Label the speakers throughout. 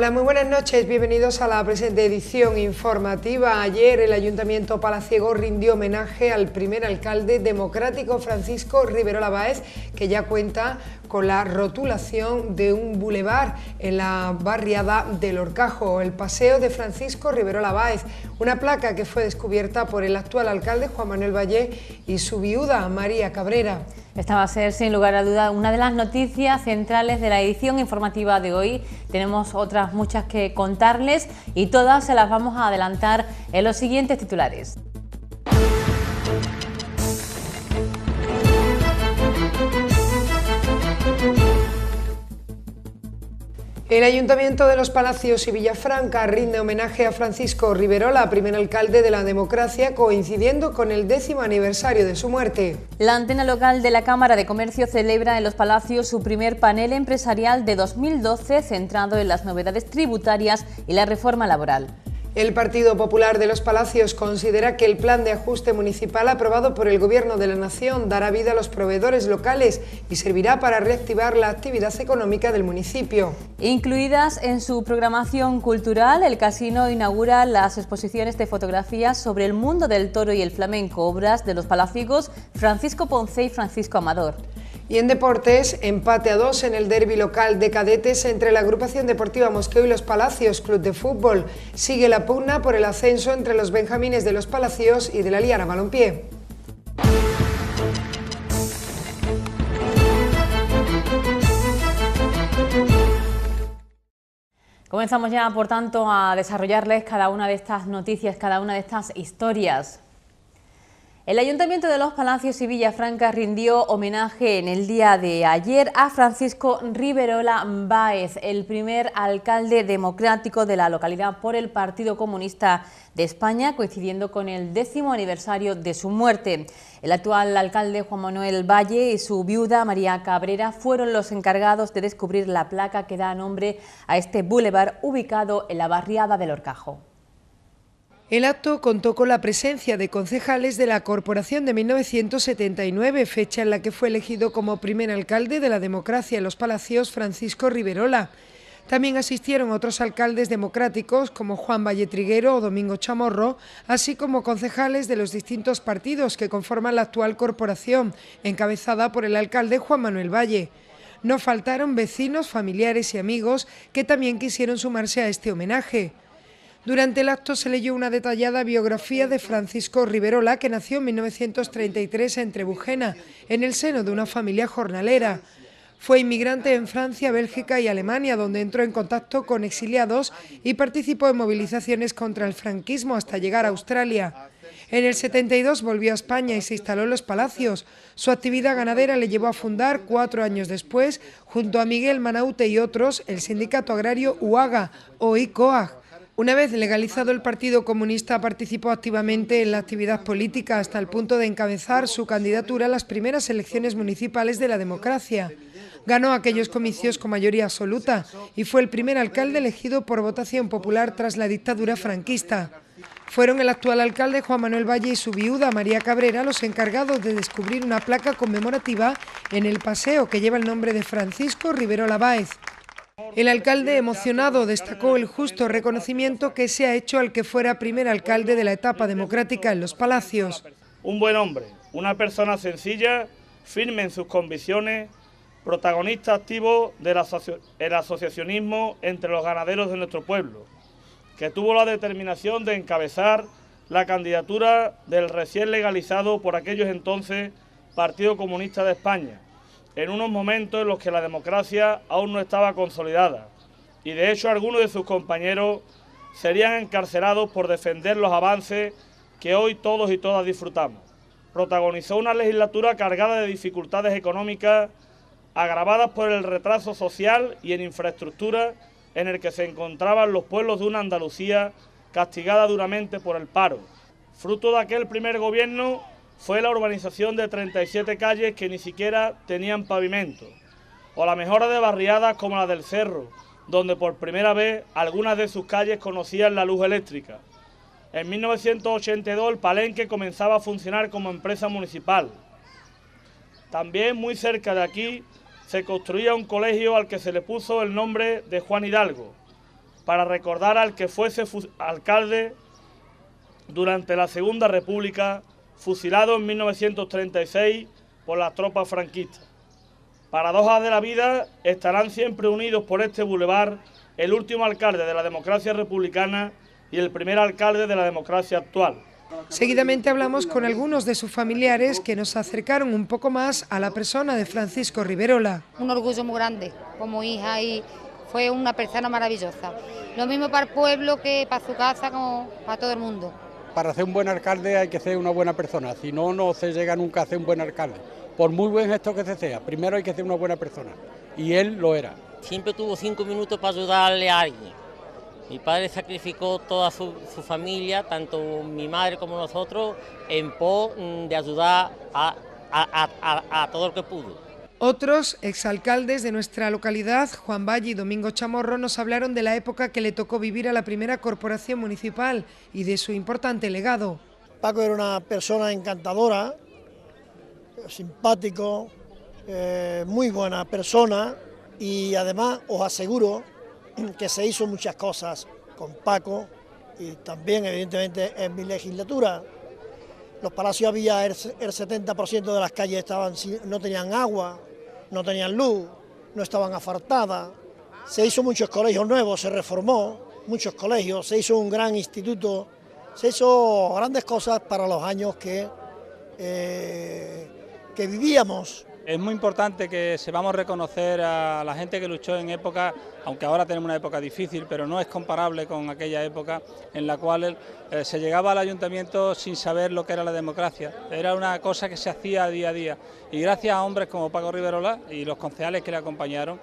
Speaker 1: Hola, muy buenas noches, bienvenidos a la presente edición informativa. Ayer el Ayuntamiento palaciego rindió homenaje al primer alcalde democrático Francisco Riverola Báez, que ya cuenta con la rotulación de un bulevar en la barriada del Horcajo, el Paseo de Francisco Riverola Báez, una placa que fue descubierta por el actual alcalde Juan Manuel Valle y su viuda María Cabrera.
Speaker 2: Esta va a ser, sin lugar a duda, una de las noticias centrales de la edición informativa de hoy. Tenemos otras muchas que contarles y todas se las vamos a adelantar en los siguientes titulares.
Speaker 1: El Ayuntamiento de Los Palacios y Villafranca rinde homenaje a Francisco Riverola, primer alcalde de la democracia, coincidiendo con el 10º aniversario de su muerte.
Speaker 2: La antena local de la Cámara de Comercio celebra en Los Palacios su primer panel empresarial de 2012, centrado en las novedades tributarias y la reforma laboral.
Speaker 1: El Partido Popular de Los Palacios considera que el plan de ajuste municipal aprobado por el Gobierno de la Nación dará vida a los proveedores locales y servirá para reactivar la actividad económica del municipio.
Speaker 2: Incluidas en su programación cultural, el casino inaugura las exposiciones de fotografías sobre el mundo del toro y el flamenco, obras de los palaciegos Francisco Ponce y Francisco Amador.
Speaker 1: Y en deportes, empate a 2 en el derbi local de cadetes entre la agrupación deportiva Mosqueo y Los Palacios Club de Fútbol. Sigue la pugna por el ascenso entre los benjamines de Los Palacios y de la Liana Balompié.
Speaker 2: Comenzamos ya, por tanto, a desarrollarles cada una de estas noticias, cada una de estas historias. El Ayuntamiento de Los Palacios y Villafranca rindió homenaje en el día de ayer a Francisco Riverola Báez, el primer alcalde democrático de la localidad por el Partido Comunista de España, coincidiendo con el 10º aniversario de su muerte. El actual alcalde Juan Manuel Valle y su viuda María Cabrera fueron los encargados de descubrir la placa que da nombre a este bulevar ubicado en la barriada del Horcajo.
Speaker 1: El acto contó con la presencia de concejales de la Corporación de 1979, fecha en la que fue elegido como primer alcalde de la democracia en Los Palacios Francisco Riverola. También asistieron otros alcaldes democráticos como Juan Valle Triguero o Domingo Chamorro, así como concejales de los distintos partidos que conforman la actual corporación, encabezada por el alcalde Juan Manuel Valle. No faltaron vecinos, familiares y amigos que también quisieron sumarse a este homenaje. Durante el acto se leyó una detallada biografía de Francisco Riverola, que nació en 1933 en Trebujena, en el seno de una familia jornalera. Fue inmigrante en Francia, Bélgica y Alemania, donde entró en contacto con exiliados y participó en movilizaciones contra el franquismo hasta llegar a Australia. En el 72 volvió a España y se instaló en Los Palacios. Su actividad ganadera le llevó a fundar 4 años después, junto a Miguel Manaute y otros, el sindicato agrario UAGA, hoy COAG. Una vez legalizado el Partido Comunista, participó activamente en la actividad política hasta el punto de encabezar su candidatura a las primeras elecciones municipales de la democracia. Ganó aquellos comicios con mayoría absoluta y fue el primer alcalde elegido por votación popular tras la dictadura franquista. Fueron el actual alcalde Juan Manuel Valle y su viuda María Cabrera los encargados de descubrir una placa conmemorativa en el paseo que lleva el nombre de Francisco Riverola Báez. El alcalde, emocionado, destacó el justo reconocimiento que se ha hecho al que fuera primer alcalde de la etapa democrática en Los Palacios.
Speaker 3: Un buen hombre, una persona sencilla, firme en sus convicciones, protagonista activo del asociacionismo entre los ganaderos de nuestro pueblo, que tuvo la determinación de encabezar la candidatura del recién legalizado por aquellos entonces Partido Comunista de España, en unos momentos en los que la democracia aún no estaba consolidada, y de hecho algunos de sus compañeros serían encarcelados por defender los avances que hoy todos y todas disfrutamos. Protagonizó una legislatura cargada de dificultades económicas, agravadas por el retraso social y en infraestructura en el que se encontraban los pueblos de una Andalucía castigada duramente por el paro. Fruto de aquel primer gobierno fue la urbanización de 37 calles que ni siquiera tenían pavimento, o la mejora de barriadas como la del Cerro, donde por primera vez algunas de sus calles conocían la luz eléctrica. En 1982 el Palenque comenzaba a funcionar como empresa municipal. También muy cerca de aquí se construía un colegio al que se le puso el nombre de Juan Hidalgo, para recordar al que fuese alcalde durante la Segunda República, fusilado en 1936 por las tropas franquistas. Paradojas de la vida, estarán siempre unidos por este bulevar el último alcalde de la democracia republicana y el primer alcalde de la democracia actual.
Speaker 1: Seguidamente hablamos con algunos de sus familiares que nos acercaron un poco más a la persona de Francisco Riverola.
Speaker 4: Un orgullo muy grande como hija y fue una persona maravillosa. Lo mismo para el pueblo que para su casa, como para todo el mundo.
Speaker 5: Para ser un buen alcalde hay que ser una buena persona, si no, no se llega nunca a ser un buen alcalde. Por muy buen gesto que se sea, primero hay que ser una buena persona, y él lo era.
Speaker 6: Siempre tuvo 5 minutos para ayudarle a alguien. Mi padre sacrificó toda su familia, tanto mi madre como nosotros, en pos de ayudar a todo lo que pudo.
Speaker 1: Otros exalcaldes de nuestra localidad, Juan Valle y Domingo Chamorro, nos hablaron de la época que le tocó vivir a la primera corporación municipal y de su importante legado.
Speaker 7: Paco era una persona encantadora, simpático, muy buena persona, y además os aseguro que se hizo muchas cosas con Paco y también evidentemente en mi legislatura. Los palacios había el 70% de las calles no tenían agua, no tenían luz, no estaban asfaltadas. Se hizo muchos colegios nuevos, se reformó muchos colegios, se hizo un gran instituto, se hizo grandes cosas para los años que vivíamos.
Speaker 5: Es muy importante que sepamos reconocer a la gente que luchó en época, aunque ahora tenemos una época difícil, pero no es comparable con aquella época en la cual se llegaba al ayuntamiento sin saber lo que era la democracia. Era una cosa que se hacía día a día, y gracias a hombres como Paco Riverola y los concejales que le acompañaron,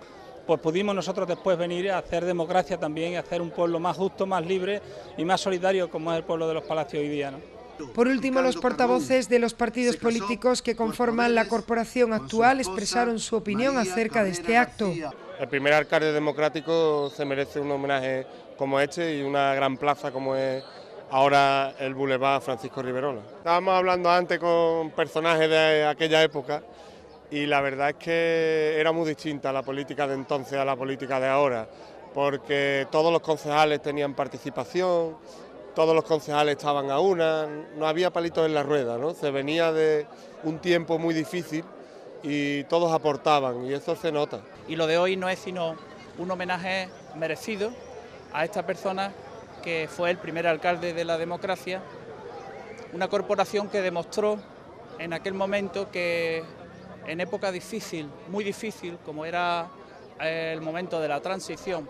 Speaker 5: pues pudimos nosotros después venir a hacer democracia también y hacer un pueblo más justo, más libre y más solidario como es el pueblo de Los Palacios hoy día, ¿no?
Speaker 1: Por último, los portavoces de los partidos políticos que conforman la corporación actual expresaron su opinión acerca de este acto.
Speaker 8: El primer alcalde democrático se merece un homenaje como este y una gran plaza como es ahora el Boulevard Francisco Riverola. Estábamos hablando antes con personajes de aquella época y la verdad es que era muy distinta la política de entonces a la política de ahora, porque todos los concejales tenían participación, todos los concejales estaban a una, no había palitos en la rueda, ¿no? Se venía de un tiempo muy difícil y todos aportaban y eso se nota.
Speaker 9: Y lo de hoy no es sino un homenaje merecido a esta persona que fue el primer alcalde de la democracia, una corporación que demostró en aquel momento que en época difícil, muy difícil, como era el momento de la transición,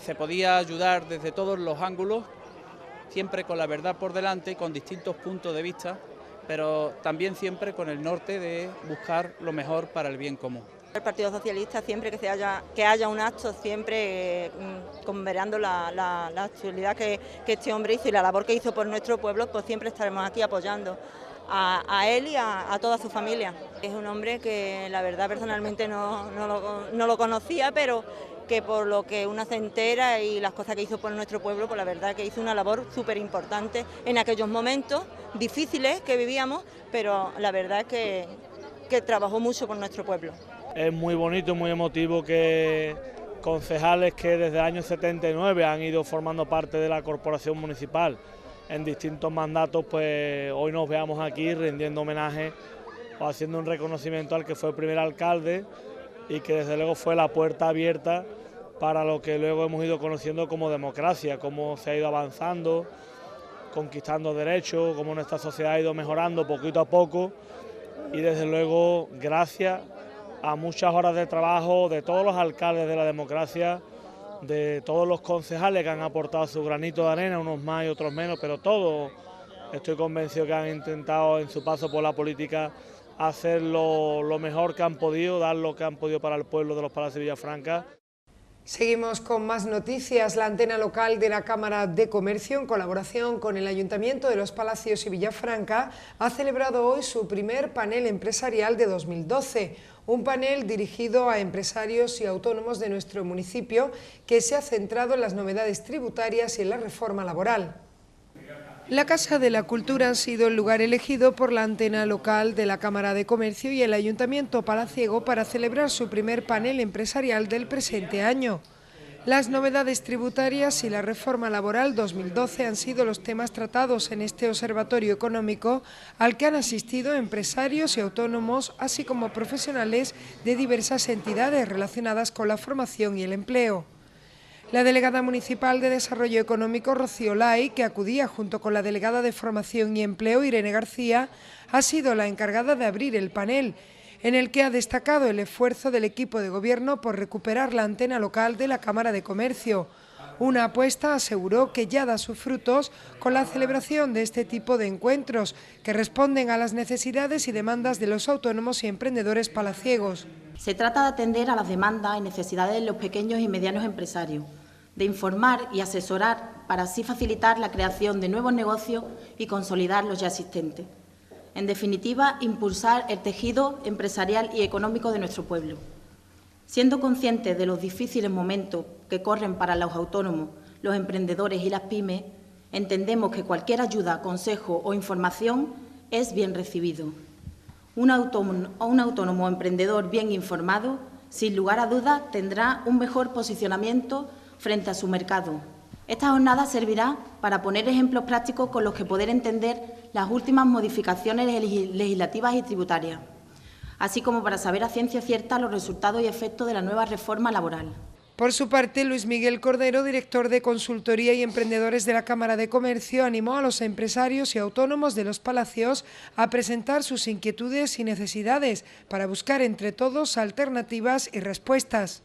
Speaker 9: se podía ayudar desde todos los ángulos, siempre con la verdad por delante y con distintos puntos de vista, pero también siempre con el norte de buscar lo mejor para el bien común.
Speaker 10: El Partido Socialista, siempre que haya un acto, siempre conmemorando la actualidad que este hombre hizo y la labor que hizo por nuestro pueblo, pues siempre estaremos aquí apoyando a él y a toda su familia. Es un hombre que la verdad personalmente no lo conocía, pero que por lo que una se entera y las cosas que hizo por nuestro pueblo, pues la verdad que hizo una labor súper importante en aquellos momentos difíciles que vivíamos, pero la verdad es que trabajó mucho por nuestro pueblo.
Speaker 3: Es muy bonito, muy emotivo que concejales que desde el año 79 han ido formando parte de la corporación municipal en distintos mandatos, pues hoy nos veamos aquí rindiendo homenaje o haciendo un reconocimiento al que fue el primer alcalde y que desde luego fue la puerta abierta para lo que luego hemos ido conociendo como democracia, cómo se ha ido avanzando, conquistando derechos, cómo nuestra sociedad ha ido mejorando poquito a poco y desde luego gracias a muchas horas de trabajo de todos los alcaldes de la democracia, de todos los concejales que han aportado su granito de arena, unos más y otros menos, pero todos estoy convencido que han intentado en su paso por la política hacer lo mejor que han podido, dar lo que han podido para el pueblo de Los Palacios de Villafranca.
Speaker 1: Seguimos con más noticias. La antena local de la Cámara de Comercio, en colaboración con el Ayuntamiento de Los Palacios y Villafranca, ha celebrado hoy su primer panel empresarial de 2012. Un panel dirigido a empresarios y autónomos de nuestro municipio que se ha centrado en las novedades tributarias y en la reforma laboral. La Casa de la Cultura ha sido el lugar elegido por la antena local de la Cámara de Comercio y el Ayuntamiento palaciego para celebrar su primer panel empresarial del presente año. Las novedades tributarias y la reforma laboral 2012 han sido los temas tratados en este observatorio económico al que han asistido empresarios y autónomos, así como profesionales de diversas entidades relacionadas con la formación y el empleo. La delegada municipal de Desarrollo Económico, Rocío Lai, que acudía junto con la delegada de Formación y Empleo, Irene García, ha sido la encargada de abrir el panel, en el que ha destacado el esfuerzo del equipo de gobierno por recuperar la antena local de la Cámara de Comercio. Una apuesta, aseguró, que ya da sus frutos con la celebración de este tipo de encuentros, que responden a las necesidades y demandas de los autónomos y emprendedores palaciegos.
Speaker 11: Se trata de atender a las demandas y necesidades de los pequeños y medianos empresarios, de informar y asesorar para así facilitar la creación de nuevos negocios y consolidar los ya existentes. En definitiva, impulsar el tejido empresarial y económico de nuestro pueblo. Siendo conscientes de los difíciles momentos que corren para los autónomos, los emprendedores y las pymes, entendemos que cualquier ayuda, consejo o información es bien recibido. Un autónomo emprendedor bien informado, sin lugar a dudas, tendrá un mejor posicionamiento frente a su mercado. Esta jornada servirá para poner ejemplos prácticos con los que poder entender las últimas modificaciones legislativas y tributarias, así como para saber a ciencia cierta los resultados y efectos de la nueva reforma laboral.
Speaker 1: Por su parte, Luis Miguel Cordero, director de Consultoría y Emprendedores de la Cámara de Comercio, animó a los empresarios y autónomos de Los Palacios a presentar sus inquietudes y necesidades para buscar entre todos alternativas y respuestas.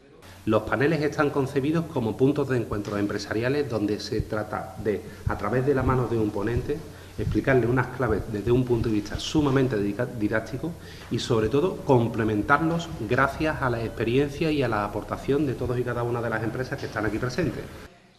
Speaker 12: Los paneles están concebidos como puntos de encuentro empresariales donde se trata de, a través de la mano de un ponente, explicarle unas claves desde un punto de vista sumamente didáctico y, sobre todo, complementarlos gracias a la experiencia y a la aportación de todos y cada una de las empresas que están aquí presentes.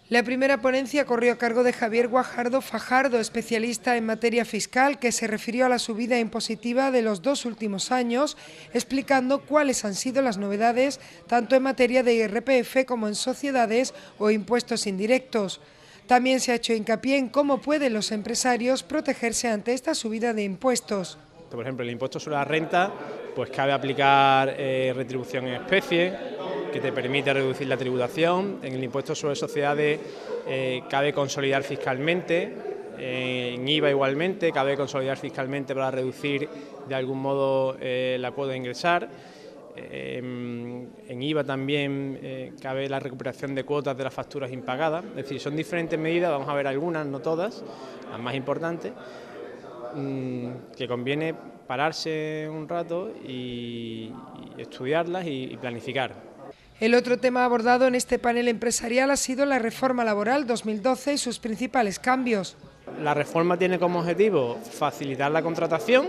Speaker 1: La primera ponencia corrió a cargo de Javier Guajardo Fajardo, especialista en materia fiscal, que se refirió a la subida impositiva de los 2 últimos años, explicando cuáles han sido las novedades tanto en materia de IRPF como en sociedades o impuestos indirectos. También se ha hecho hincapié en cómo pueden los empresarios protegerse ante esta subida de impuestos.
Speaker 13: Por ejemplo, el impuesto sobre la renta, pues cabe aplicar retribución en especie, que te permite reducir la tributación. En el impuesto sobre sociedades cabe consolidar fiscalmente, en IVA igualmente, cabe consolidar fiscalmente para reducir de algún modo la cuota de ingresar. En IVA también cabe la recuperación de cuotas de las facturas impagadas. Es decir, son diferentes medidas, vamos a ver algunas, no todas, las más importantes, que conviene pararse un rato y estudiarlas y planificar.
Speaker 1: El otro tema abordado en este panel empresarial ha sido la reforma laboral 2012 y sus principales cambios.
Speaker 13: La reforma tiene como objetivo facilitar la contratación,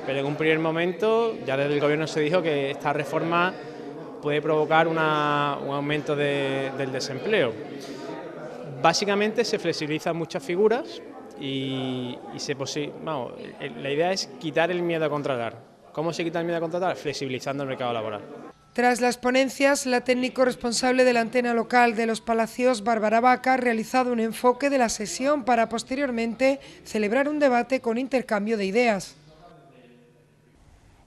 Speaker 13: pero en un primer momento ya desde el Gobierno se dijo que esta reforma puede provocar un aumento del desempleo. Básicamente se flexibilizan muchas figuras y la idea es quitar el miedo a contratar. ¿Cómo se quita el miedo a contratar? Flexibilizando el mercado laboral.
Speaker 1: Tras las ponencias, la técnico responsable de la antena local de Los Palacios, Bárbara Vaca, ha realizado un enfoque de la sesión para posteriormente celebrar un debate con intercambio de ideas.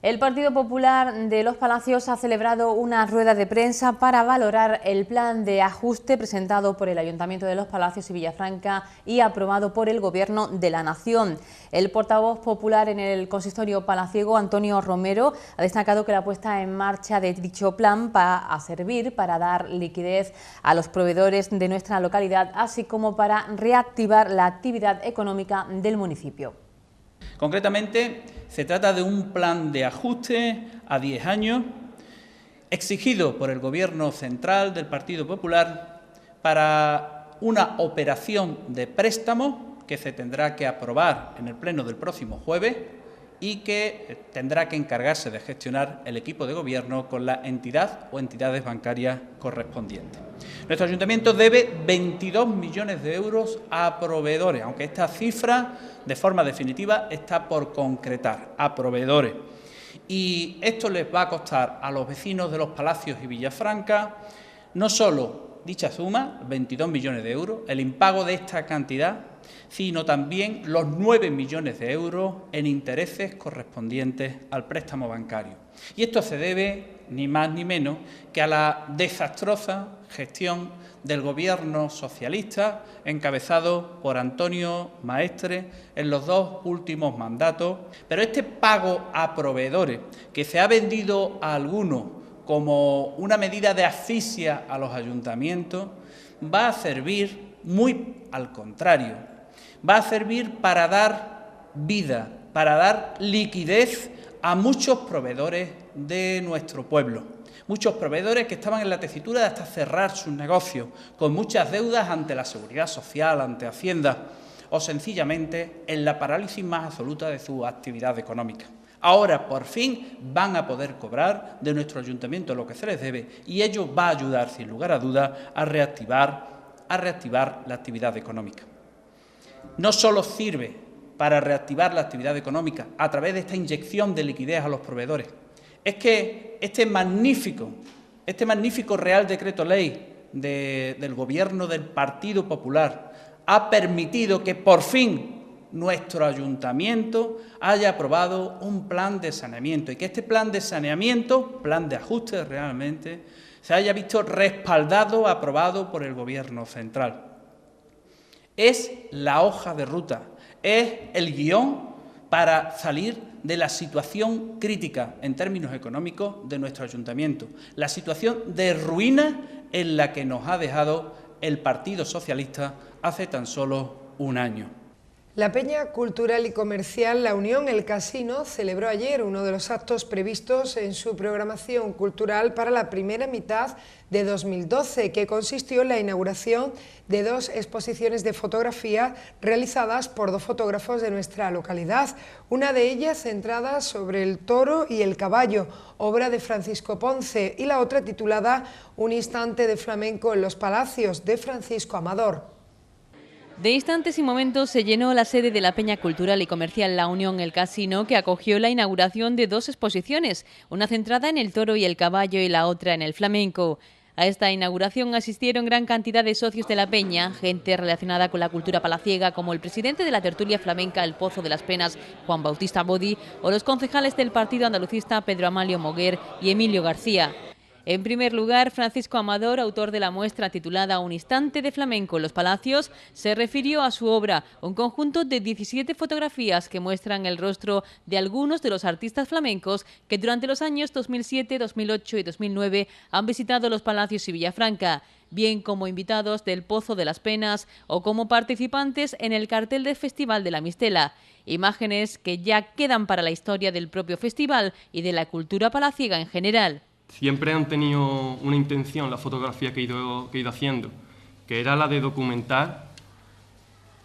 Speaker 2: El Partido Popular de Los Palacios ha celebrado una rueda de prensa para valorar el plan de ajuste presentado por el Ayuntamiento de Los Palacios y Villafranca y aprobado por el Gobierno de la Nación. El portavoz popular en el consistorio palaciego, Antonio Romero, ha destacado que la puesta en marcha de dicho plan va a servir para dar liquidez a los proveedores de nuestra localidad, así como para reactivar la actividad económica del municipio.
Speaker 14: Concretamente, se trata de un plan de ajuste a 10 años exigido por el Gobierno central del Partido Popular para una operación de préstamo que se tendrá que aprobar en el pleno del próximo jueves y que tendrá que encargarse de gestionar el equipo de Gobierno con la entidad o entidades bancarias correspondientes. Nuestro ayuntamiento debe 22 millones de euros a proveedores, aunque esta cifra de forma definitiva está por concretar, a proveedores. Y esto les va a costar a los vecinos de Los Palacios y Villafranca no solo dicha suma, 22 millones de euros, el impago de esta cantidad, sino también los 9 millones de euros en intereses correspondientes al préstamo bancario. Y esto se debe, ni más ni menos, que a la desastrosa gestión del Gobierno socialista encabezado por Antonio Maestre en los 2 últimos mandatos. Pero este pago a proveedores, que se ha vendido a algunos como una medida de asfixia a los ayuntamientos, va a servir, muy al contrario, va a servir para dar vida, para dar liquidez a muchos proveedores de nuestro pueblo. Muchos proveedores que estaban en la tesitura de hasta cerrar sus negocios, con muchas deudas ante la Seguridad Social, ante Hacienda, o sencillamente en la parálisis más absoluta de su actividad económica. Ahora, por fin, van a poder cobrar de nuestro ayuntamiento lo que se les debe y ello va a ayudar, sin lugar a dudas, a reactivar la actividad económica. No solo sirve para reactivar la actividad económica a través de esta inyección de liquidez a los proveedores, es que este magnífico Real Decreto Ley del Gobierno del Partido Popular ha permitido que por fin nuestro ayuntamiento haya aprobado un plan de saneamiento y que este plan de saneamiento, plan de ajuste realmente, se haya visto respaldado, aprobado por el Gobierno central. Es la hoja de ruta, es el guión para salir de la situación crítica en términos económicos de nuestro ayuntamiento, la situación de ruina en la que nos ha dejado el Partido Socialista hace tan solo un año.
Speaker 1: La Peña Cultural y Comercial La Unión El Casino celebró ayer uno de los actos previstos en su programación cultural para la primera mitad de 2012, que consistió en la inauguración de 2 exposiciones de fotografía realizadas por 2 fotógrafos de nuestra localidad, una de ellas centrada sobre el toro y el caballo, obra de Francisco Ponce, y la otra titulada Un instante de flamenco en los palacios, de Francisco Amador.
Speaker 2: De instantes y momentos se llenó la sede de la Peña Cultural y Comercial La Unión El Casino, que acogió la inauguración de 2 exposiciones, una centrada en el toro y el caballo y la otra en el flamenco. A esta inauguración asistieron gran cantidad de socios de la Peña, gente relacionada con la cultura palaciega como el presidente de la tertulia flamenca El Pozo de las Penas, Juan Bautista Bodi, o los concejales del partido andalucista Pedro Amalio Moguer y Emilio García. En primer lugar, Francisco Amador, autor de la muestra titulada Un instante de flamenco en los palacios, se refirió a su obra, un conjunto de 17 fotografías que muestran el rostro de algunos de los artistas flamencos que durante los años 2007, 2008 y 2009 han visitado los palacios y Villafranca, bien como invitados del Pozo de las Penas o como participantes en el cartel del Festival de la Mistela. Imágenes que ya quedan para la historia del propio festival y de la cultura palaciega en general.
Speaker 15: Siempre han tenido una intención la fotografía que he ido haciendo, que era la de documentar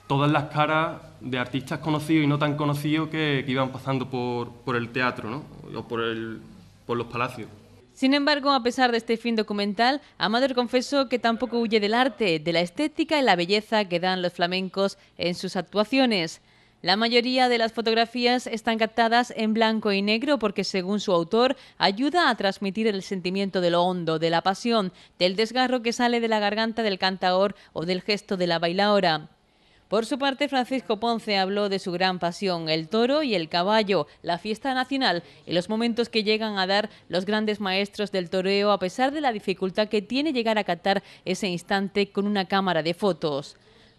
Speaker 15: todas las caras de artistas conocidos y no tan conocidos que iban pasando por el teatro, ¿no? O por los palacios.
Speaker 2: Sin embargo, a pesar de este fin documental, Amador confesó que tampoco huye del arte, de la estética y la belleza que dan los flamencos en sus actuaciones. La mayoría de las fotografías están captadas en blanco y negro porque, según su autor, ayuda a transmitir el sentimiento de lo hondo, de la pasión, del desgarro que sale de la garganta del cantaor o del gesto de la bailaora. Por su parte, Francisco Ponce habló de su gran pasión, el toro y el caballo, la fiesta nacional y los momentos que llegan a dar los grandes maestros del toreo a pesar de la dificultad que tiene llegar a captar ese instante con una cámara de fotos.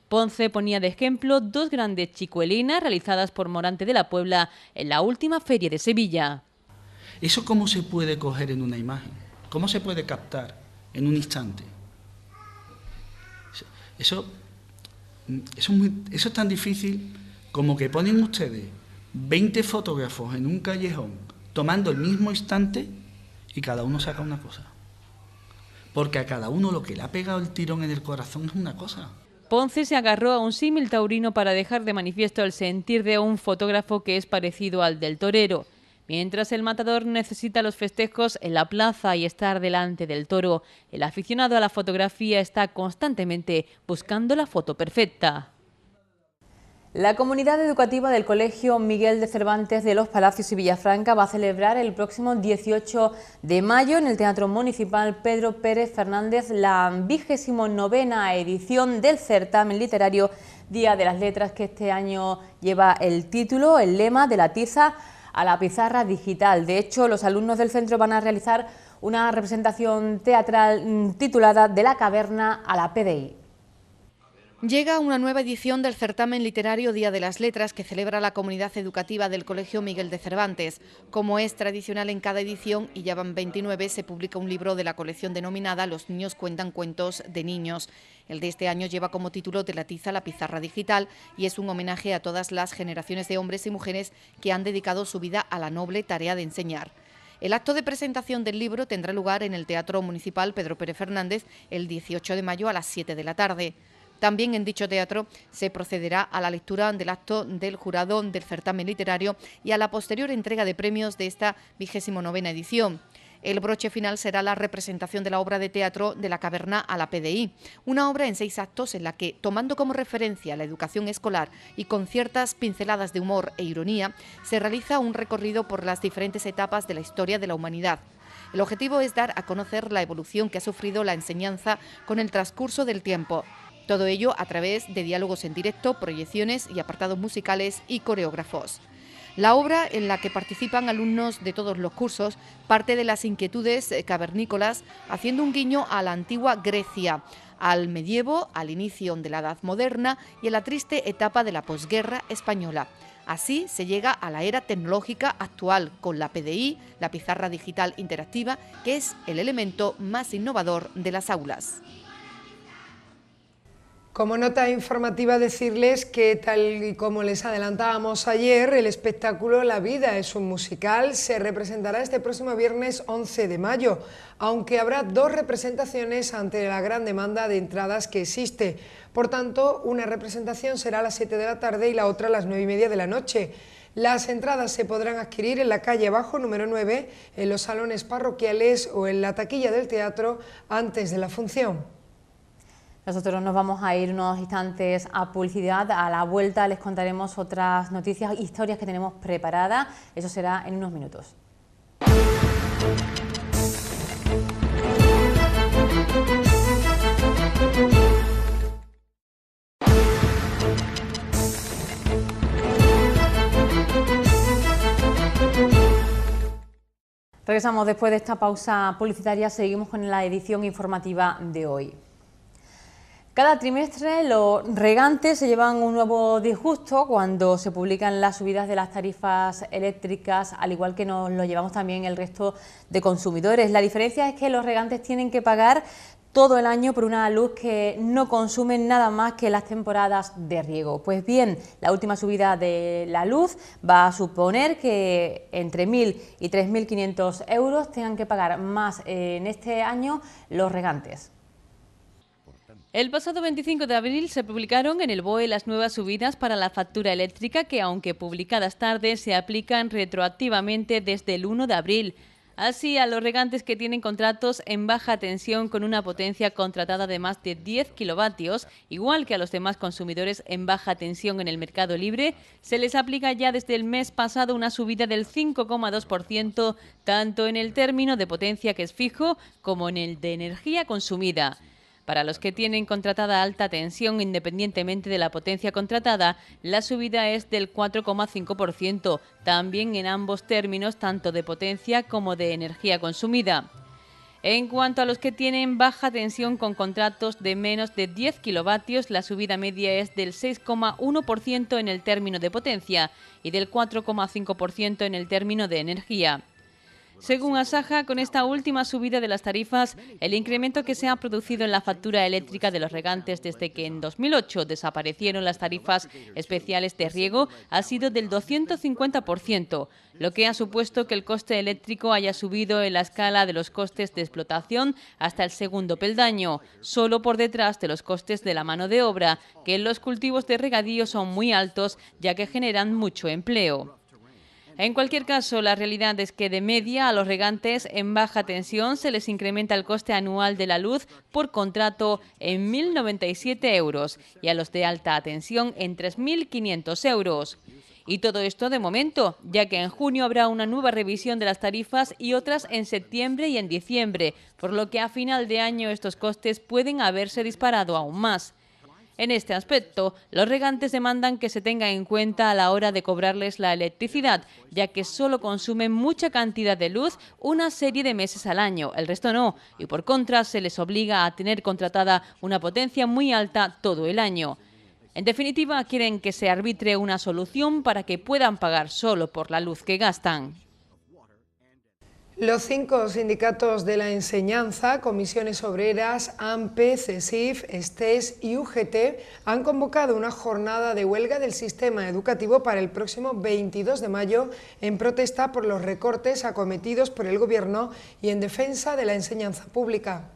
Speaker 2: Ponce ponía de ejemplo 2 grandes chicuelinas realizadas por Morante de la Puebla en la última feria de Sevilla.
Speaker 16: ¿Eso cómo se puede coger en una imagen? ¿Cómo se puede captar en un instante? Eso es tan difícil como que ponen ustedes 20 fotógrafos en un callejón tomando el mismo instante y cada uno saca una cosa. Porque a cada uno lo que le ha pegado el tirón en el corazón es una cosa.
Speaker 2: Ponce se agarró a un símil taurino para dejar de manifiesto el sentir de un fotógrafo que es parecido al del torero. Mientras el matador necesita los festejos en la plaza y estar delante del toro, el aficionado a la fotografía está constantemente buscando la foto perfecta. La comunidad educativa del Colegio Miguel de Cervantes de Los Palacios y Villafranca va a celebrar el próximo 18 de mayo en el Teatro Municipal Pedro Pérez Fernández la 29ª edición del certamen literario Día de las Letras, que este año lleva el título, el lema de la tiza a la pizarra digital. De hecho, los alumnos del centro van a realizar una representación teatral titulada De la caverna a la PDI.
Speaker 17: Llega una nueva edición del certamen literario Día de las Letras que celebra la comunidad educativa del Colegio Miguel de Cervantes. Como es tradicional en cada edición, y ya van 29, se publica un libro de la colección denominada Los niños cuentan cuentos de niños. El de este año lleva como título De la tiza a la pizarra digital y es un homenaje a todas las generaciones de hombres y mujeres que han dedicado su vida a la noble tarea de enseñar. El acto de presentación del libro tendrá lugar en el Teatro Municipal Pedro Pérez Fernández el 18 de mayo a las 7 de la tarde. También en dicho teatro se procederá a la lectura del acto del jurado del certamen literario y a la posterior entrega de premios de esta 29ª edición. El broche final será la representación de la obra de teatro De la caverna a la PDI, una obra en 6 actos en la que, tomando como referencia la educación escolar y con ciertas pinceladas de humor e ironía, se realiza un recorrido por las diferentes etapas de la historia de la humanidad. El objetivo es dar a conocer la evolución que ha sufrido la enseñanza con el transcurso del tiempo. Todo ello a través de diálogos en directo, proyecciones y apartados musicales y coreógrafos. La obra, en la que participan alumnos de todos los cursos, parte de las inquietudes cavernícolas, haciendo un guiño a la antigua Grecia, al medievo, al inicio de la Edad Moderna y a la triste etapa de la posguerra española. Así se llega a la era tecnológica actual con la PDI, la pizarra digital interactiva, que es el elemento más innovador de las aulas.
Speaker 1: Como nota informativa decirles que, tal y como les adelantábamos ayer, el espectáculo La vida es un musical se representará este próximo viernes 11 de mayo, aunque habrá 2 representaciones ante la gran demanda de entradas que existe. Por tanto, una representación será a las 7 de la tarde y la otra a las 9:30 de la noche. Las entradas se podrán adquirir en la calle Abajo, número 9, en los salones parroquiales o en la taquilla del teatro antes de la función.
Speaker 2: Nosotros nos vamos a ir unos instantes a publicidad. A la vuelta les contaremos otras noticias, historias que tenemos preparadas. Eso será en unos minutos. Regresamos después de esta pausa publicitaria. Seguimos con la edición informativa de hoy. Cada trimestre los regantes se llevan un nuevo disgusto cuando se publican las subidas de las tarifas eléctricas, al igual que nos lo llevamos también el resto de consumidores. La diferencia es que los regantes tienen que pagar todo el año por una luz que no consume nada más que las temporadas de riego. Pues bien, la última subida de la luz va a suponer que entre 1.000 y 3.500 euros tengan que pagar más en este año los regantes.
Speaker 18: El pasado 25 de abril se publicaron en el BOE las nuevas subidas para la factura eléctrica que, aunque publicadas tarde, se aplican retroactivamente desde el 1 de abril. Así, a los regantes que tienen contratos en baja tensión con una potencia contratada de más de 10 kilovatios, igual que a los demás consumidores en baja tensión en el mercado libre, se les aplica ya desde el mes pasado una subida del 5,2%, tanto en el término de potencia, que es fijo, como en el de energía consumida. Para los que tienen contratada alta tensión, independientemente de la potencia contratada, la subida es del 4,5%, también en ambos términos, tanto de potencia como de energía consumida. En cuanto a los que tienen baja tensión con contratos de menos de 10 kilovatios, la subida media es del 6,1% en el término de potencia y del 4,5% en el término de energía. Según Asaja, con esta última subida de las tarifas, el incremento que se ha producido en la factura eléctrica de los regantes desde que en 2008 desaparecieron las tarifas especiales de riego ha sido del 250%, lo que ha supuesto que el coste eléctrico haya subido en la escala de los costes de explotación hasta el segundo peldaño, solo por detrás de los costes de la mano de obra, que en los cultivos de regadío son muy altos, ya que generan mucho empleo. En cualquier caso, la realidad es que de media a los regantes en baja tensión se les incrementa el coste anual de la luz por contrato en 1.097 euros y a los de alta tensión en 3.500 euros. Y todo esto de momento, ya que en junio habrá una nueva revisión de las tarifas y otras en septiembre y en diciembre, por lo que a final de año estos costes pueden haberse disparado aún más. En este aspecto, los regantes demandan que se tenga en cuenta a la hora de cobrarles la electricidad, ya que solo consumen mucha cantidad de luz una serie de meses al año, el resto no, y por contra se les obliga a tener contratada una potencia muy alta todo el año. En definitiva, quieren que se arbitre una solución para que puedan pagar solo por la luz que gastan.
Speaker 1: Los 5 sindicatos de la enseñanza, Comisiones Obreras, AMPE, CESIF, STES y UGT han convocado una jornada de huelga del sistema educativo para el próximo 22 de mayo en protesta por los recortes acometidos por el Gobierno y en defensa de la enseñanza pública.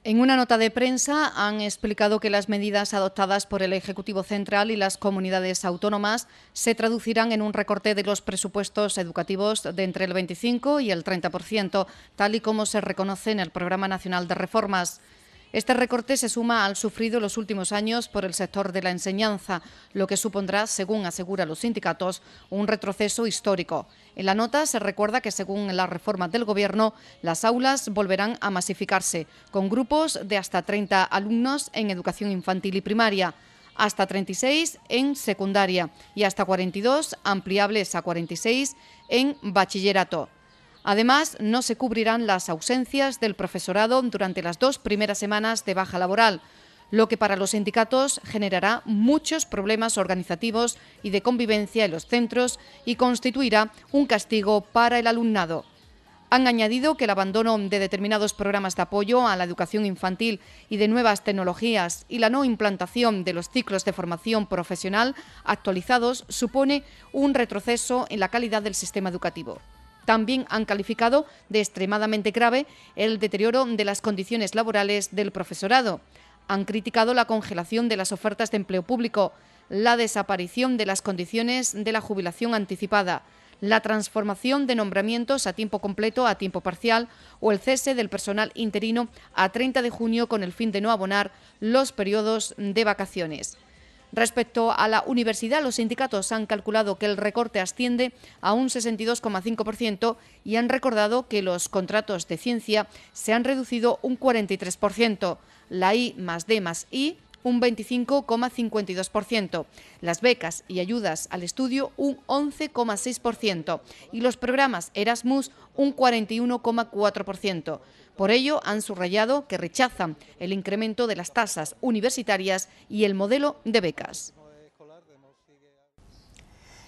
Speaker 17: En una nota de prensa han explicado que las medidas adoptadas por el Ejecutivo Central y las comunidades autónomas se traducirán en un recorte de los presupuestos educativos de entre el 25 y el 30%, tal y como se reconoce en el Programa Nacional de Reformas. Este recorte se suma al sufrido en los últimos años por el sector de la enseñanza, lo que supondrá, según aseguran los sindicatos, un retroceso histórico. En la nota se recuerda que, según las reformas del Gobierno, las aulas volverán a masificarse, con grupos de hasta 30 alumnos en educación infantil y primaria, hasta 36 en secundaria y hasta 42, ampliables a 46, en bachillerato. Además, no se cubrirán las ausencias del profesorado durante las 2 primeras semanas de baja laboral, lo que para los sindicatos generará muchos problemas organizativos y de convivencia en los centros y constituirá un castigo para el alumnado. Han añadido que el abandono de determinados programas de apoyo a la educación infantil y de nuevas tecnologías y la no implantación de los ciclos de formación profesional actualizados supone un retroceso en la calidad del sistema educativo. También han calificado de extremadamente grave el deterioro de las condiciones laborales del profesorado. Han criticado la congelación de las ofertas de empleo público, la desaparición de las condiciones de la jubilación anticipada, la transformación de nombramientos a tiempo completo a tiempo parcial o el cese del personal interino a 30 de junio con el fin de no abonar los periodos de vacaciones. Respecto a la universidad, los sindicatos han calculado que el recorte asciende a un 62,5% y han recordado que los contratos de ciencia se han reducido un 43%, la I+D+I un 25,52%, las becas y ayudas al estudio un 11,6% y los programas Erasmus un 41,4%. Por ello, han subrayado que rechazan el incremento de las tasas universitarias y el modelo de becas.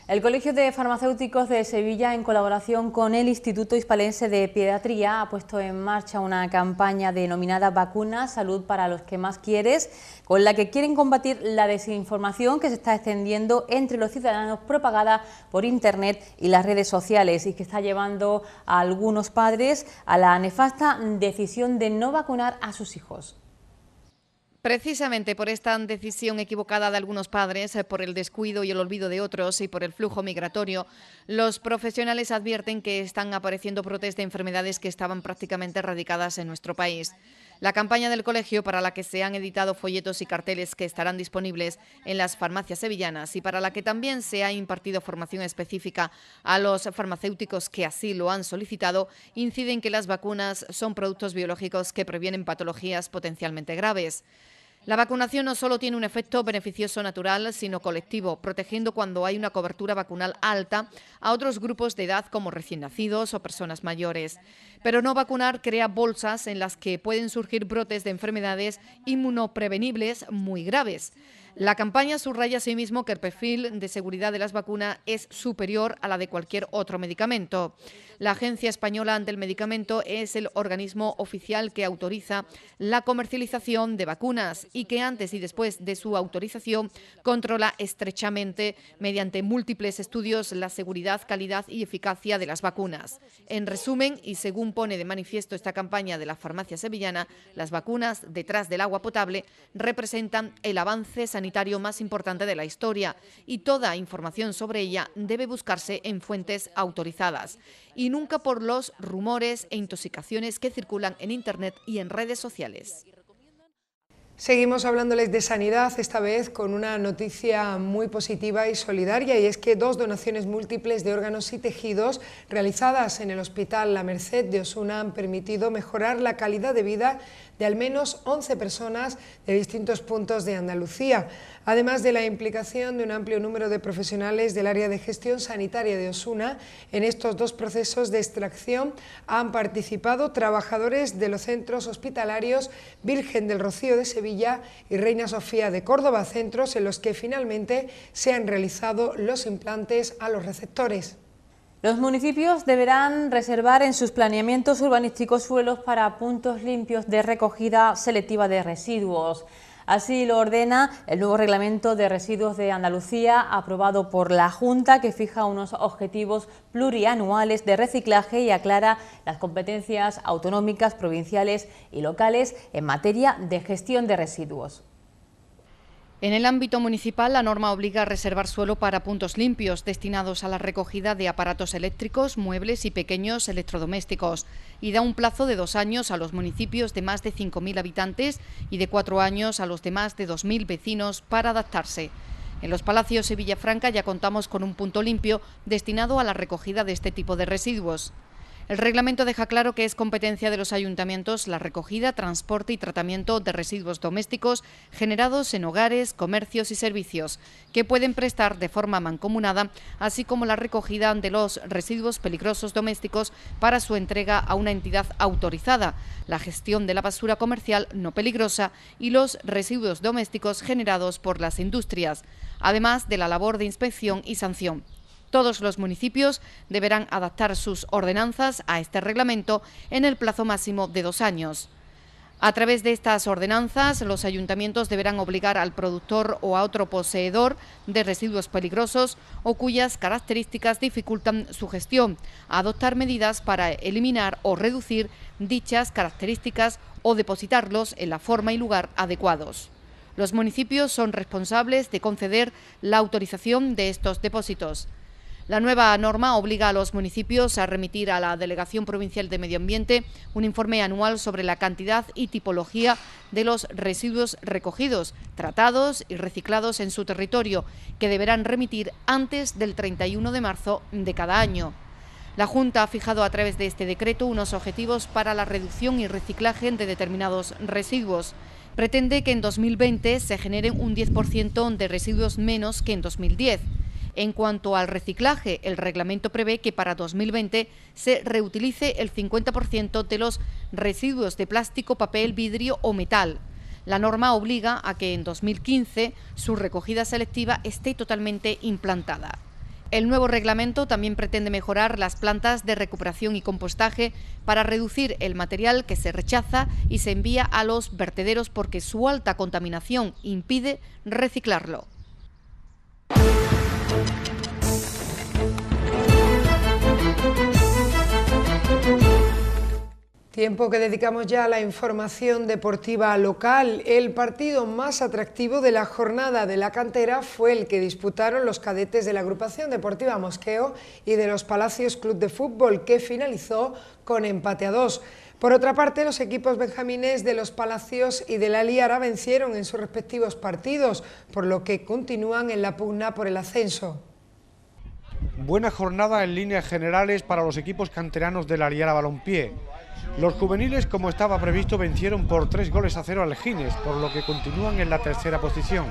Speaker 2: El Colegio de Farmacéuticos de Sevilla, en colaboración con el Instituto Hispalense de Pediatría, ha puesto en marcha una campaña denominada Vacuna, Salud para los que más quieres, con la que quieren combatir la desinformación que se está extendiendo entre los ciudadanos propagada por Internet y las redes sociales y que está llevando a algunos padres a la nefasta decisión de no vacunar a sus hijos.
Speaker 17: Precisamente por esta decisión equivocada de algunos padres, por el descuido y el olvido de otros y por el flujo migratorio, los profesionales advierten que están apareciendo brotes de enfermedades que estaban prácticamente erradicadas en nuestro país. La campaña del colegio, para la que se han editado folletos y carteles que estarán disponibles en las farmacias sevillanas y para la que también se ha impartido formación específica a los farmacéuticos que así lo han solicitado, incide en que las vacunas son productos biológicos que previenen patologías potencialmente graves. La vacunación no solo tiene un efecto beneficioso natural, sino colectivo, protegiendo cuando hay una cobertura vacunal alta a otros grupos de edad como recién nacidos o personas mayores. Pero no vacunar crea bolsas en las que pueden surgir brotes de enfermedades inmunoprevenibles muy graves. La campaña subraya asimismo que el perfil de seguridad de las vacunas es superior a la de cualquier otro medicamento. La Agencia Española del Medicamento es el organismo oficial que autoriza la comercialización de vacunas y que antes y después de su autorización controla estrechamente mediante múltiples estudios la seguridad, calidad y eficacia de las vacunas. En resumen, y según pone de manifiesto esta campaña de la farmacia sevillana, las vacunas, detrás del agua potable, representan el avance sanitario más importante de la historia y toda información sobre ella debe buscarse en fuentes autorizadas y nunca por los rumores e intoxicaciones que circulan en Internet y en redes sociales.
Speaker 1: Seguimos hablándoles de sanidad, esta vez con una noticia muy positiva y solidaria, y es que 2 donaciones múltiples de órganos y tejidos realizadas en el Hospital La Merced de Osuna han permitido mejorar la calidad de vida de al menos 11 personas de distintos puntos de Andalucía, además de la implicación de un amplio número de profesionales del área de gestión sanitaria de Osuna. En estos 2 procesos de extracción han participado trabajadores de los centros hospitalarios Virgen del Rocío de Sevilla y Reina Sofía de Córdoba, centros en los que finalmente se han realizado los implantes a los receptores.
Speaker 2: Los municipios deberán reservar en sus planeamientos urbanísticos suelos para puntos limpios de recogida selectiva de residuos. Así lo ordena el nuevo Reglamento de Residuos de Andalucía, aprobado por la Junta, que fija unos objetivos plurianuales de reciclaje y aclara las competencias autonómicas, provinciales y locales en materia de gestión de residuos.
Speaker 17: En el ámbito municipal, la norma obliga a reservar suelo para puntos limpios destinados a la recogida de aparatos eléctricos, muebles y pequeños electrodomésticos, y da un plazo de 2 años a los municipios de más de 5.000 habitantes y de 4 años a los de más de 2.000 vecinos para adaptarse. En Los Palacios y Villafranca ya contamos con un punto limpio destinado a la recogida de este tipo de residuos. El reglamento deja claro que es competencia de los ayuntamientos la recogida, transporte y tratamiento de residuos domésticos generados en hogares, comercios y servicios, que pueden prestar de forma mancomunada, así como la recogida de los residuos peligrosos domésticos para su entrega a una entidad autorizada, la gestión de la basura comercial no peligrosa y los residuos domésticos generados por las industrias, además de la labor de inspección y sanción. Todos los municipios deberán adaptar sus ordenanzas a este reglamento en el plazo máximo de 2 años. A través de estas ordenanzas, los ayuntamientos deberán obligar al productor o a otro poseedor de residuos peligrosos o cuyas características dificultan su gestión a adoptar medidas para eliminar o reducir dichas características o depositarlos en la forma y lugar adecuados. Los municipios son responsables de conceder la autorización de estos depósitos. La nueva norma obliga a los municipios a remitir a la Delegación Provincial de Medio Ambiente un informe anual sobre la cantidad y tipología de los residuos recogidos, tratados y reciclados en su territorio, que deberán remitir antes del 31 de marzo de cada año. La Junta ha fijado a través de este decreto unos objetivos para la reducción y reciclaje de determinados residuos. Pretende que en 2020 se generen un 10% de residuos menos que en 2010. En cuanto al reciclaje, el reglamento prevé que para 2020 se reutilice el 50% de los residuos de plástico, papel, vidrio o metal. La norma obliga a que en 2015 su recogida selectiva esté totalmente implantada. El nuevo reglamento también pretende mejorar las plantas de recuperación y compostaje para reducir el material que se rechaza y se envía a los vertederos porque su alta contaminación impide reciclarlo.
Speaker 1: Tiempo que dedicamos ya a la información deportiva local. El partido más atractivo de la jornada de la cantera fue el que disputaron los cadetes de la Agrupación Deportiva Mosqueo y de Los Palacios Club de Fútbol, que finalizó con empate a 2. Por otra parte, los equipos benjamines de Los Palacios y de la Liara vencieron en sus respectivos partidos, por lo que continúan en la pugna por el ascenso.
Speaker 19: Buena jornada en líneas generales para los equipos canteranos de la Liara Balompié. Los juveniles, como estaba previsto, vencieron por 3-0 al Gines, por lo que continúan en la tercera posición.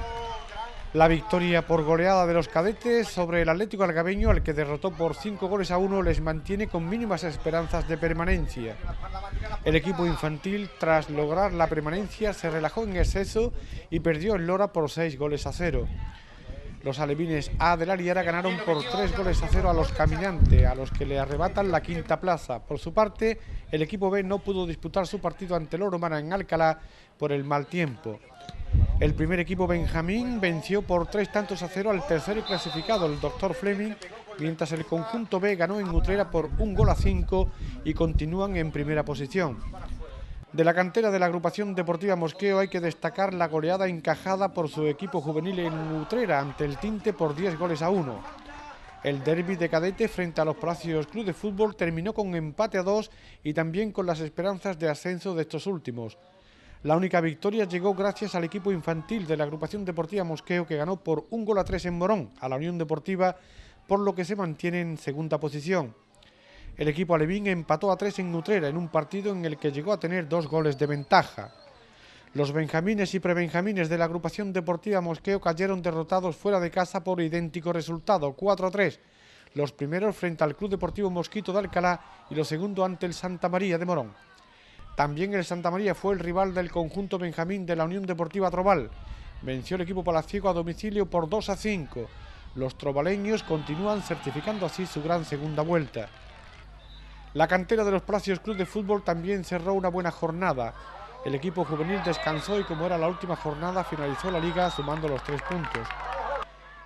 Speaker 19: La victoria por goleada de los cadetes sobre el Atlético Algabeño, al que derrotó por 5-1, les mantiene con mínimas esperanzas de permanencia. El equipo infantil, tras lograr la permanencia, se relajó en exceso y perdió en Lora por 6-0. Los alevines A de la Liara ganaron por 3-0 a los Caminantes, a los que le arrebatan la quinta plaza. Por su parte, el equipo B no pudo disputar su partido ante el Oromana en Alcalá por el mal tiempo. El primer equipo benjamín venció por 3-0 al tercero clasificado, el Dr. Fleming, mientras el conjunto B ganó en Utrera por 1-5 y continúan en primera posición. De la cantera de la Agrupación Deportiva Mosqueo hay que destacar la goleada encajada por su equipo juvenil en Utrera ante el Tinte por 10-1. El derbi de cadete frente a Los Palacios Club de Fútbol terminó con empate a 2 y también con las esperanzas de ascenso de estos últimos. La única victoria llegó gracias al equipo infantil de la agrupación deportiva Mosqueo, que ganó por 1-3 en Morón a la Unión Deportiva, por lo que se mantiene en segunda posición. El equipo alevín empató a 3 en Utrera en un partido en el que llegó a tener 2 goles de ventaja. Los benjamines y prebenjamines de la agrupación deportiva Mosqueo cayeron derrotados fuera de casa por idéntico resultado, 4-3. Los primeros frente al Club Deportivo Mosquito de Alcalá y los segundos ante el Santa María de Morón. También el Santa María fue el rival del conjunto benjamín de la Unión Deportiva Trobal. Venció el equipo palaciego a domicilio por 2-5. Los trobaleños continúan certificando así su gran segunda vuelta. La cantera de los Palacios Club de Fútbol también cerró una buena jornada. El equipo juvenil descansó y, como era la última jornada, finalizó la liga sumando los 3 puntos.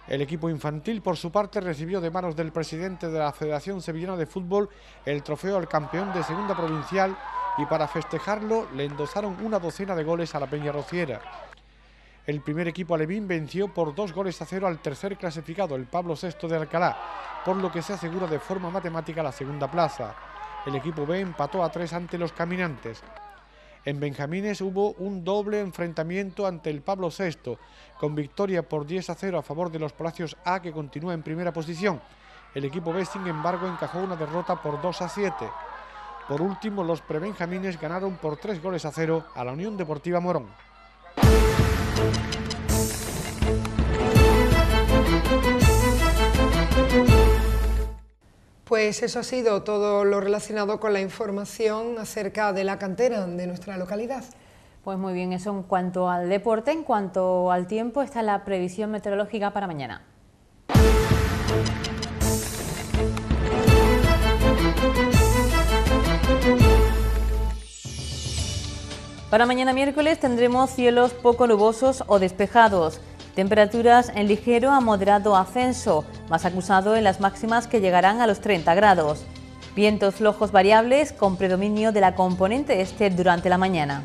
Speaker 19: El equipo infantil, por su parte, recibió de manos del presidente de la Federación Sevillana de Fútbol el trofeo al campeón de segunda provincial, y para festejarlo le endosaron una docena de goles a la Peña Rociera. El primer equipo alevín venció por 2-0 al tercer clasificado, el Pablo VI de Alcalá, por lo que se asegura de forma matemática la segunda plaza. El equipo B empató a 3 ante los caminantes. En benjamines hubo un doble enfrentamiento ante el Pablo VI, con victoria por 10-0 a favor de los Palacios A, que continúa en primera posición. El equipo B, sin embargo, encajó una derrota por 2-7. Por último, los prebenjamines ganaron por 3-0 a la Unión Deportiva Morón.
Speaker 1: Pues eso ha sido todo lo relacionado con la información acerca de la cantera de nuestra localidad.
Speaker 2: Pues muy bien, eso en cuanto al deporte. En cuanto al tiempo, está la previsión meteorológica para mañana. Para mañana miércoles tendremos cielos poco nubosos o despejados, temperaturas en ligero a moderado ascenso, más acusado en las máximas que llegarán a los 30 grados. Vientos flojos variables con predominio de la componente este durante la mañana.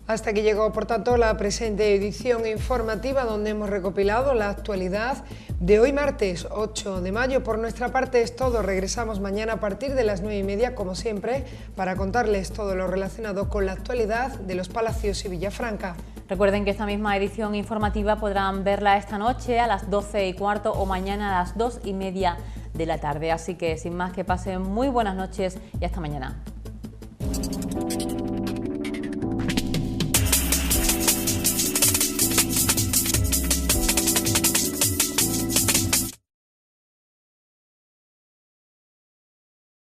Speaker 1: Hasta aquí llegó, por tanto, la presente edición informativa, donde hemos recopilado la actualidad de hoy martes 8 de mayo. Por nuestra parte es todo. Regresamos mañana a partir de las 9:30, como siempre, para contarles todo lo relacionado con la actualidad de los Palacios y Villafranca.
Speaker 2: Recuerden que esta misma edición informativa podrán verla esta noche a las 12:15 o mañana a las 2:30 de la tarde. Así que, sin más, que pasen muy buenas noches y hasta mañana.